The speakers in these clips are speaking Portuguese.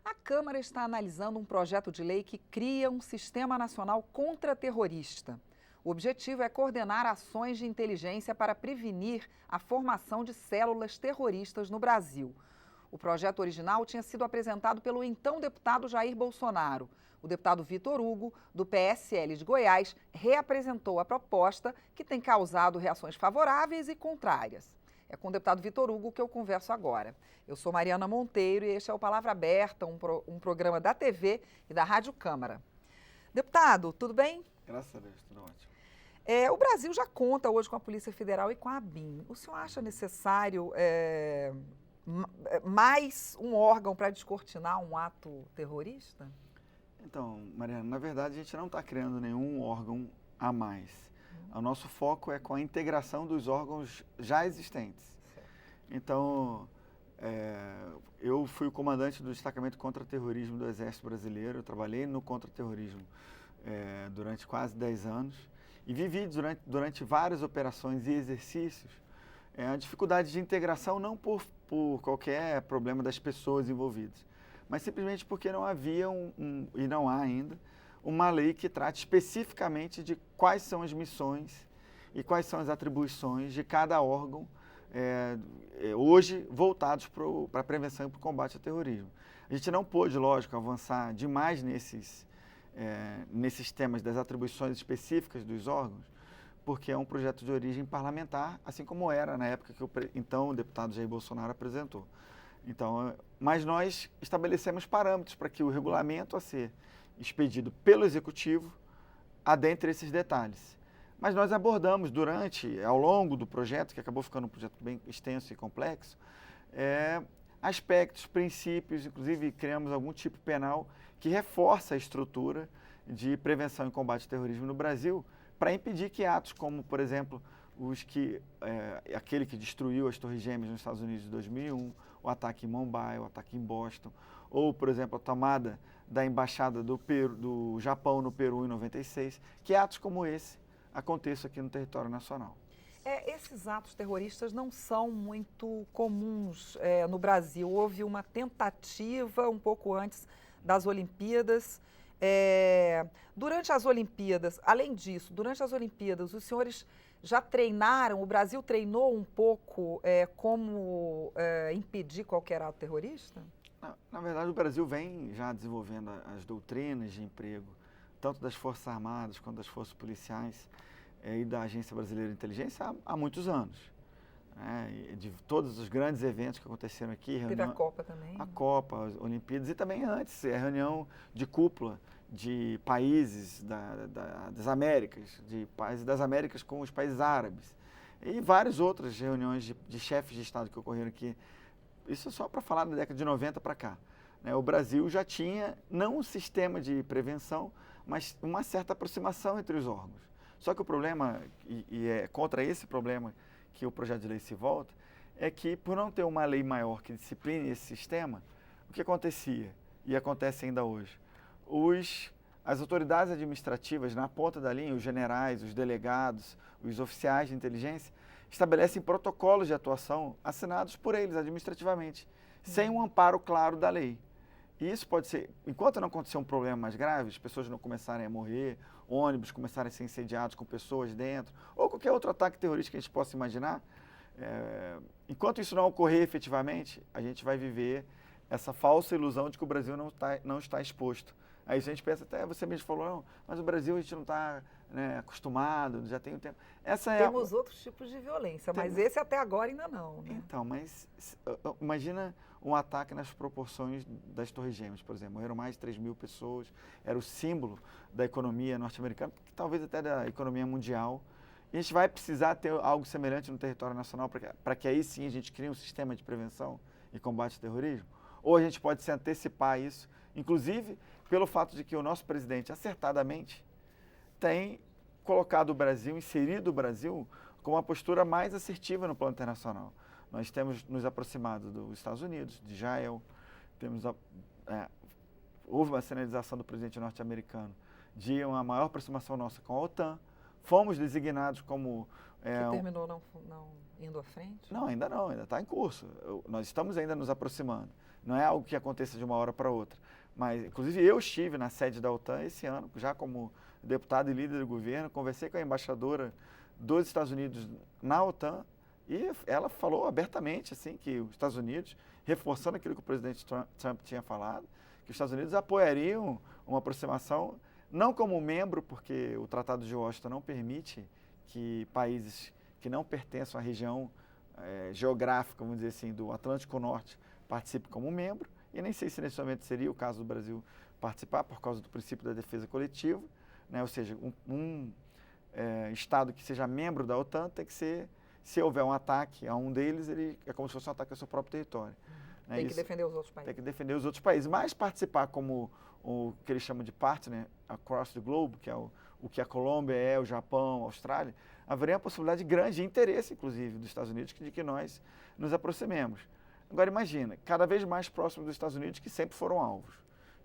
A Câmara está analisando um projeto de lei que cria um sistema nacional contra-terrorista. O objetivo é coordenar ações de inteligência para prevenir a formação de células terroristas no Brasil. O projeto original tinha sido apresentado pelo então deputado Jair Bolsonaro. O deputado Vitor Hugo, do PSL de Goiás, reapresentou a proposta, que tem causado reações favoráveis e contrárias. É com o deputado Vitor Hugo que eu converso agora. Eu sou Mariana Monteiro e este é o Palavra Aberta, um programa da TV e da Rádio Câmara. Deputado, tudo bem? Graças a Deus, tudo ótimo. O Brasil já conta hoje com a Polícia Federal e com a ABIN. O senhor acha necessário mais um órgão para descortinar um ato terrorista? Então, Mariana, na verdade a gente não está criando nenhum órgão a mais. O nosso foco é com a integração dos órgãos já existentes. Então, eu fui o comandante do destacamento contra-terrorismo do Exército Brasileiro, eu trabalhei no contra-terrorismo durante quase 10 anos e vivi durante várias operações e exercícios a dificuldade de integração não por qualquer problema das pessoas envolvidas, mas simplesmente porque não havia e não há ainda, uma lei que trate especificamente de quais são as missões e quais são as atribuições de cada órgão hoje voltados para a prevenção e para o combate ao terrorismo. A gente não pôde, lógico, avançar demais nesses temas das atribuições específicas dos órgãos, porque é um projeto de origem parlamentar, assim como era na época que o deputado Jair Bolsonaro apresentou. Então, mas nós estabelecemos parâmetros para que o regulamento a ser expedido pelo Executivo adentre esses detalhes. Mas nós abordamos ao longo do projeto, que acabou ficando um projeto bem extenso e complexo, aspectos, princípios, inclusive criamos algum tipo penal que reforça a estrutura de prevenção e combate ao terrorismo no Brasil, para impedir que atos como, por exemplo, aquele que destruiu as Torres Gêmeas nos Estados Unidos em 2001, o ataque em Mumbai, o ataque em Boston, ou, por exemplo, a tomada da embaixada do Japão no Peru em 96, que atos como esse aconteçam aqui no território nacional. Esses atos terroristas não são muito comuns no Brasil. Houve uma tentativa um pouco antes das Olimpíadas. Durante as Olimpíadas, além disso, durante as Olimpíadas, os senhores já treinaram, o Brasil treinou um pouco como impedir qualquer ato terrorista? Na verdade, o Brasil vem já desenvolvendo as doutrinas de emprego, tanto das Forças Armadas quanto das Forças Policiais e da Agência Brasileira de Inteligência há muitos anos. De todos os grandes eventos que aconteceram aqui. Teve a Copa também. A Copa, as Olimpíadas e também antes, a reunião de cúpula de países das Américas, de países das Américas com os países árabes e várias outras reuniões de chefes de Estado que ocorreram aqui. Isso é só para falar da década de 90 para cá. O Brasil já tinha não um sistema de prevenção, mas uma certa aproximação entre os órgãos. Só que o problema, e é contra esse problema que o projeto de lei se volta, é que por não ter uma lei maior que discipline esse sistema, o que acontecia, e acontece ainda hoje, as autoridades administrativas na ponta da linha, os generais, os delegados, os oficiais de inteligência, estabelecem protocolos de atuação assinados por eles administrativamente, sem um amparo claro da lei. E isso pode ser, enquanto não acontecer um problema mais grave, as pessoas não começarem a morrer, ônibus começarem a ser incendiados com pessoas dentro, ou qualquer outro ataque terrorista que a gente possa imaginar, enquanto isso não ocorrer efetivamente, a gente vai viver essa falsa ilusão de que o Brasil não está exposto. Aí a gente pensa, até você mesmo falou, não, mas o Brasil a gente não está acostumado, já tem um tempo. Temos outros tipos de violência, mas esse até agora ainda não. Né? Então, mas imagina um ataque nas proporções das Torres Gêmeas, por exemplo. Morreram mais de 3 mil pessoas, era o símbolo da economia norte-americana, talvez até da economia mundial. E a gente vai precisar ter algo semelhante no território nacional para que aí sim a gente crie um sistema de prevenção e combate ao terrorismo? Ou a gente pode se antecipar a isso, inclusive pelo fato de que o nosso presidente, acertadamente, tem colocado o Brasil, inserido o Brasil com uma postura mais assertiva no plano internacional. Nós temos nos aproximado dos Estados Unidos, de Israel, houve uma sinalização do presidente norte-americano de uma maior aproximação nossa com a OTAN, fomos designados como... que terminou não indo à frente? Não, ainda está em curso. Nós estamos ainda nos aproximando. Não é algo que aconteça de uma hora para outra. Mas, inclusive, eu estive na sede da OTAN esse ano, já como deputado e líder do governo, conversei com a embaixadora dos Estados Unidos na OTAN e ela falou abertamente assim, que os Estados Unidos, reforçando aquilo que o presidente Trump tinha falado, que os Estados Unidos apoiariam uma aproximação, não como membro, porque o Tratado de Washington não permite que países que não pertençam à região geográfica, vamos dizer assim, do Atlântico Norte participem como membro, e nem sei se nesse momento seria o caso do Brasil participar por causa do princípio da defesa coletiva, né? Ou seja, Estado que seja membro da OTAN tem que ser, se houver um ataque a um deles, ele é como se fosse um ataque ao seu próprio território. Né? Tem que defender os outros países. Tem que defender os outros países, mas participar como o que eles chamam de partner across the globe, que é o que a Colômbia o Japão, a Austrália, haveria a possibilidade grande de interesse, inclusive, dos Estados Unidos, de que nós nos aproximemos. Agora imagina, cada vez mais próximo dos Estados Unidos, que sempre foram alvos.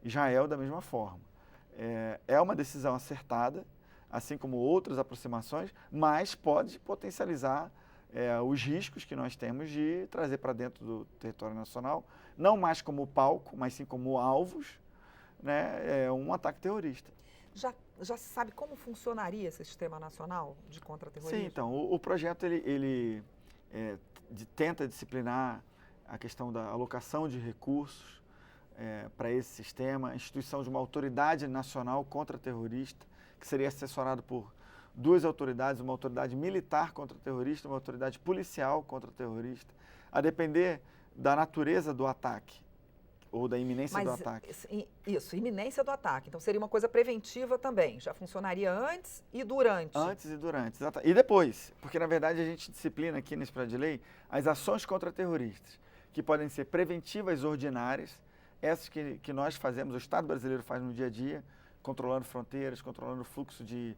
Israel da mesma forma. É uma decisão acertada, assim como outras aproximações, mas pode potencializar os riscos que nós temos de trazer para dentro do território nacional, não mais como palco, mas sim como alvos, né, um ataque terrorista. Já se sabe como funcionaria esse sistema nacional de contra-terrorismo? Sim, então, o projeto ele tenta disciplinar a questão da alocação de recursos para esse sistema, a instituição de uma autoridade nacional contra-terrorista, que seria assessorado por duas autoridades, uma autoridade militar contra-terrorista, uma autoridade policial contra-terrorista, a depender da natureza do ataque ou da iminência do ataque. Isso, iminência do ataque. Então seria uma coisa preventiva também, já funcionaria antes e durante. Antes e durante, exatamente. E depois, porque na verdade a gente disciplina aqui nesse projeto de lei as ações contra-terroristas, que podem ser preventivas ordinárias, essas que nós fazemos, o Estado brasileiro faz no dia a dia, controlando fronteiras, controlando o fluxo de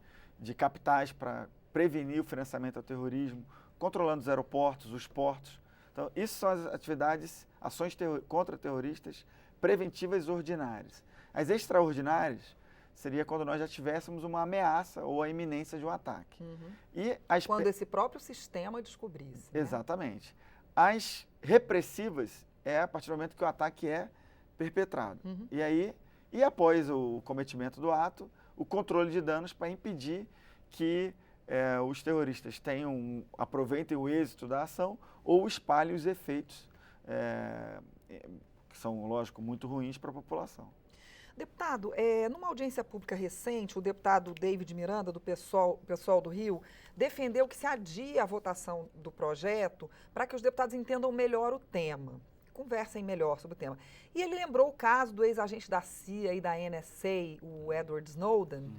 capitais para prevenir o financiamento ao terrorismo, controlando os aeroportos, os portos. Então, isso são as atividades, ações contra-terroristas preventivas ordinárias. As extraordinárias seria quando nós já tivéssemos uma ameaça ou a iminência de um ataque. E quando esse próprio sistema descobrisse. Exatamente. Né? As repressivas é a partir do momento que o ataque é perpetrado. E aí, após o cometimento do ato, o controle de danos para impedir que os terroristas aproveitem o êxito da ação ou espalhem os efeitos, que são, lógico, muito ruins para a população. Deputado, numa audiência pública recente, o deputado David Miranda, do PSOL do Rio, defendeu que se adie a votação do projeto para que os deputados entendam melhor o tema, conversem melhor sobre o tema. E ele lembrou o caso do ex-agente da CIA e da NSA, o Edward Snowden,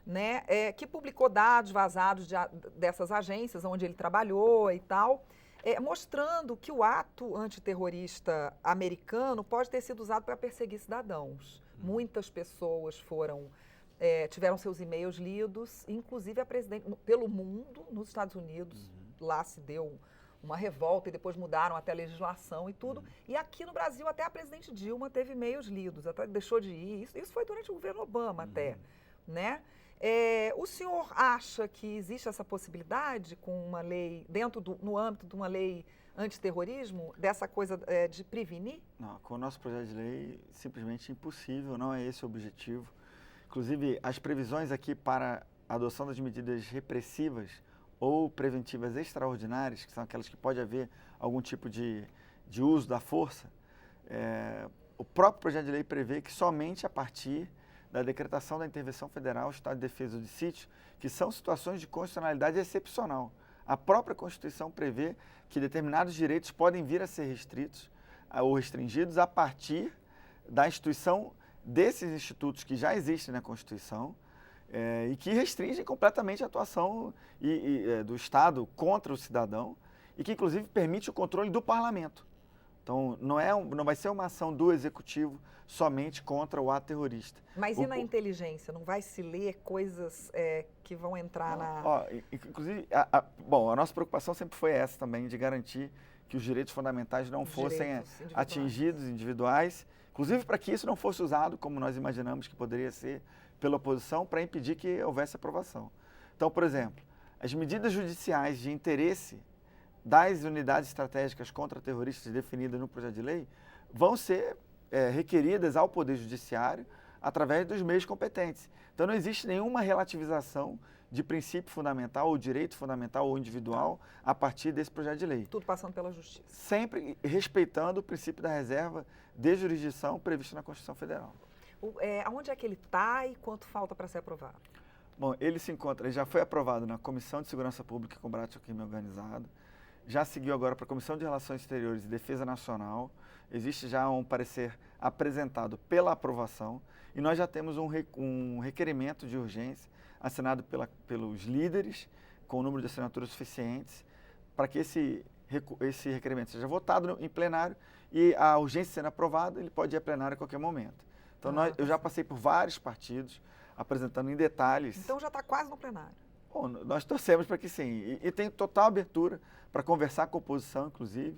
né, que publicou dados vazados dessas agências onde ele trabalhou e tal, mostrando que o ato antiterrorista americano pode ter sido usado para perseguir cidadãos. Muitas pessoas tiveram seus e-mails lidos, inclusive a presidente, pelo mundo, nos Estados Unidos, lá se deu uma revolta e depois mudaram até a legislação e tudo. E aqui no Brasil até a presidente Dilma teve e-mails lidos, até deixou de ir. Isso foi durante o governo Obama até, né? O senhor acha que existe essa possibilidade com uma lei, no âmbito de uma lei antiterrorismo, dessa coisa de prevenir? Não, com o nosso projeto de lei, simplesmente impossível, não é esse o objetivo. Inclusive, as previsões aqui para a adoção das medidas repressivas ou preventivas extraordinárias, que são aquelas que pode haver algum tipo de uso da força, o próprio projeto de lei prevê que somente a partir da decretação da intervenção federal, estado de defesa ou de sítio, que são situações de constitucionalidade excepcional. A própria Constituição prevê que determinados direitos podem vir a ser restritos ou restringidos a partir da instituição desses institutos que já existem na Constituição e que restringem completamente a atuação do Estado contra o cidadão e que, inclusive, permite o controle do parlamento. Então, não vai ser uma ação do Executivo somente contra o ato terrorista. Mas e na inteligência? Não vai se ler coisas que vão entrar na... Inclusive, a nossa preocupação sempre foi essa também, de garantir que os direitos fundamentais não fossem atingidos, individuais, inclusive para que isso não fosse usado, como nós imaginamos que poderia ser, pela oposição, para impedir que houvesse aprovação. Então, por exemplo, as medidas judiciais de interesse das unidades estratégicas contra-terroristas definidas no projeto de lei, vão ser requeridas ao Poder Judiciário através dos meios competentes. Então não existe nenhuma relativização de princípio fundamental ou direito fundamental ou individual a partir desse projeto de lei. Tudo passando pela Justiça. Sempre respeitando o princípio da reserva de jurisdição previsto na Constituição Federal. Aonde é que ele está e quanto falta para ser aprovado? Bom, ele já foi aprovado na Comissão de Segurança Pública e Combate ao Crime Organizado, já seguiu agora para a Comissão de Relações Exteriores e Defesa Nacional, existe já um parecer apresentado pela aprovação e nós já temos um requerimento de urgência assinado pelos líderes, com o número de assinaturas suficientes, para que esse requerimento seja votado em plenário e a urgência sendo aprovada, ele pode ir a plenário a qualquer momento. Então, eu já passei por vários partidos, apresentando em detalhes. Então já está quase no plenário. Bom, nós torcemos para que sim, e tem total abertura para conversar com a oposição, inclusive,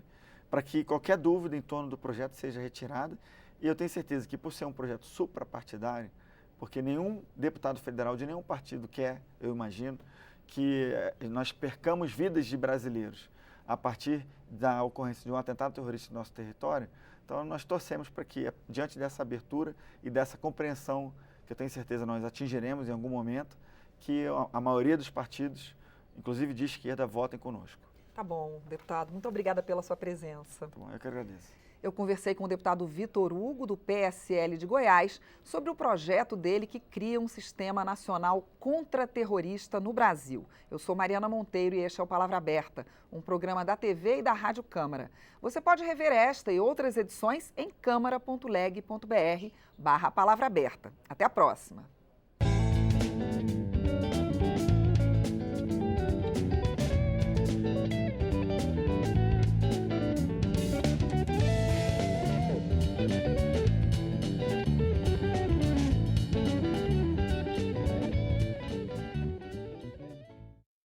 para que qualquer dúvida em torno do projeto seja retirada. E eu tenho certeza que, por ser um projeto suprapartidário, porque nenhum deputado federal de nenhum partido quer, eu imagino, que nós percamos vidas de brasileiros a partir da ocorrência de um atentado terrorista no nosso território. Então, nós torcemos para que, diante dessa abertura e dessa compreensão, que eu tenho certeza nós atingiremos em algum momento, que a maioria dos partidos, inclusive de esquerda, votem conosco. Tá bom, deputado. Muito obrigada pela sua presença. Tá bom, eu que agradeço. Eu conversei com o deputado Vitor Hugo, do PSL de Goiás, sobre o projeto dele que cria um sistema nacional contra-terrorista no Brasil. Eu sou Mariana Monteiro e este é o Palavra Aberta, um programa da TV e da Rádio Câmara. Você pode rever esta e outras edições em câmara.leg.br/palavra aberta. Até a próxima!